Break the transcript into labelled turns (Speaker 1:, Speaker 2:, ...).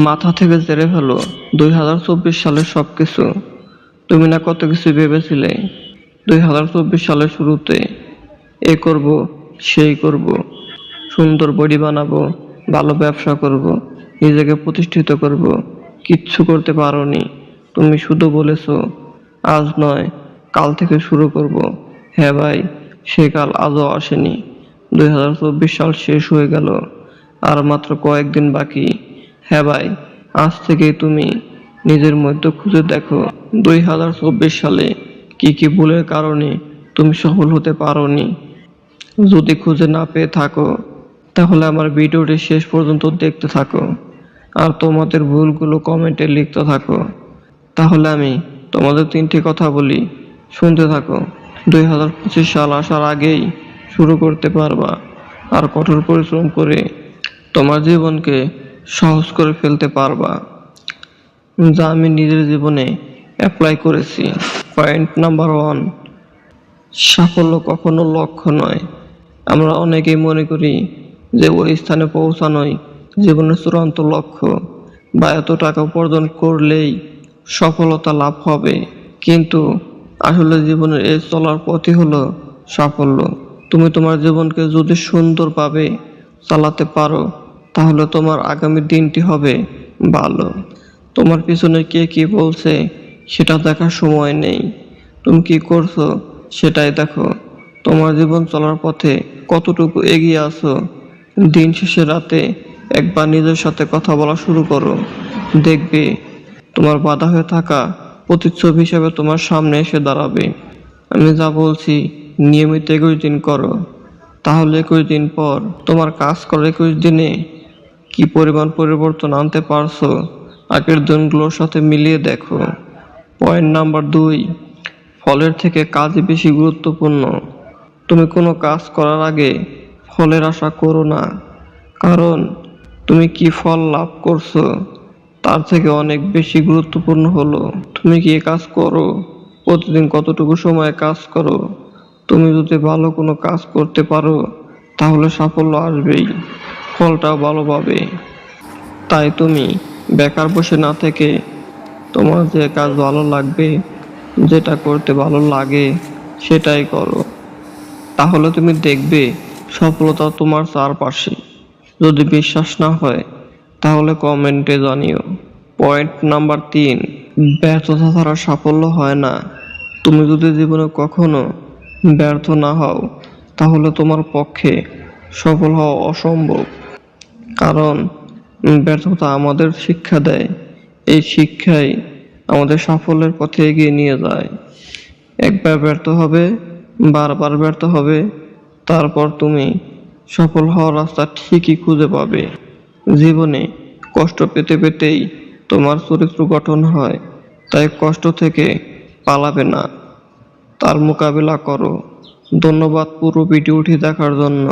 Speaker 1: মাথা থেকে ঝেড়ে ফেলো 2024 সালের সবকিছু। তুমি না কত কিছু ভেবেছিলে 2024 সালের শুরুতে, এ করব, সেই করব, সুন্দর বডি বানাবো, ভালো ব্যবসা করব, নিজেকে প্রতিষ্ঠিত করব। কিচ্ছু করতে পারোনি। তুমি শুধু বলেছো আজ নয় কাল থেকে শুরু করব। হ্যাঁ ভাই, সে কাল আজও আসেনি। 2024 সাল শেষ হয়ে গেল, আর মাত্র কয়েকদিন বাকি। হ্যাঁ ভাই, আজ থেকেই তুমি নিজের মধ্যে খুঁজে দেখো 2024 সালে কি কি ভুলের কারণে তুমি সফল হতে পারোনি। যদি খুঁজে না পেয়ে থাকো তাহলে আমার ভিডিওটি শেষ পর্যন্ত দেখতে থাকো, আর তোমাদের ভুলগুলো কমেন্টে লিখতে থাকো। তাহলে আমি তোমাদের 3টি কথা বলি, শুনতে থাকো। 2025 সাল আসার আগেই শুরু করতে পারবা, আর কঠোর পরিশ্রম করে তোমার জীবনকে সহজ করে ফেলতে পারবা, যা আমি নিজের জীবনে অ্যাপ্লাই করেছি। পয়েন্ট নাম্বার 1, সাফল্য কখনো লক্ষ্য নয়। আমরা অনেকেই মনে করি যে ওই স্থানে পৌঁছানোই জীবনের চূড়ান্ত লক্ষ্য, বা এত টাকা উপার্জন করলেই সফলতা লাভ হবে। কিন্তু আসলে জীবনের এই চলার পথই হলো সাফল্য। তুমি তোমার জীবনকে যদি সুন্দরভাবে চালাতে পারো তাহলে তোমার আগামী দিনটি হবে ভালো। তোমার পিছনে কে কি বলছে সেটা দেখার সময় নেই, তুমি কি করছো সেটাই দেখো। তোমার জীবন চলার পথে কতটুকু এগিয়ে আছো। দিন শেষে রাতে একবার নিজের সাথে কথা বলা শুরু করো, দেখবে তোমার বাধা হয়ে থাকা প্রতিচ্ছবি হিসেবে তোমার সামনে এসে দাঁড়াবে। আমি যা বলছি নিয়মিত 21 দিন করো, তাহলে 21 দিন পর তোমার কাজ করার 21 দিনে কি পরিমাণ পরিবর্তন আনতে পারছো আগের দিনগুলোর সাথে মিলিয়ে দেখো। পয়েন্ট নাম্বার 2, ফলের থেকে কাজই বেশি গুরুত্বপূর্ণ। তুমি কোনো কাজ করার আগে ফলের আশা করো না, কারণ তুমি কি ফল লাভ করছো তার থেকে অনেক বেশি গুরুত্বপূর্ণ হলো তুমি কি কাজ করো, প্রতিদিন কতটুকু সময় কাজ করো। তুমি যদি ভালো কোনো কাজ করতে পারো তাহলে সাফল্য আসবেই, ফলটাও ভালো পাবে। তাই তুমি বেকার বসে না থেকে তোমার যে কাজ ভালো লাগবে, যেটা করতে ভালো লাগে সেটাই করো। তাহলে তুমি দেখবে সফলতা তোমার চারপাশে। যদি বিশ্বাস না হয় তাহলে কমেন্টে জানিও। পয়েন্ট নাম্বার 3, ব্যর্থতা ছাড়া সাফল্য হয় না। তুমি যদি জীবনে কখনো ব্যর্থ না হও তাহলে তোমার পক্ষে সফল হওয়া অসম্ভব। কারণ ব্যর্থতা আমাদের শিক্ষা দেয়, এই শিক্ষাই আমাদের সাফল্যের পথে এগিয়ে নিয়ে যায়। একবার ব্যর্থ হবে, বারবার ব্যর্থ হবে, তারপর তুমি সফল হওয়ার রাস্তা ঠিকই খুঁজে পাবে। জীবনে কষ্ট পেতে পেতেই তোমার চরিত্র গঠন হয়, তাই কষ্ট থেকে পালাবে না, তার মোকাবিলা করো। ধন্যবাদ পুরো ভিডিওটি দেখার জন্য।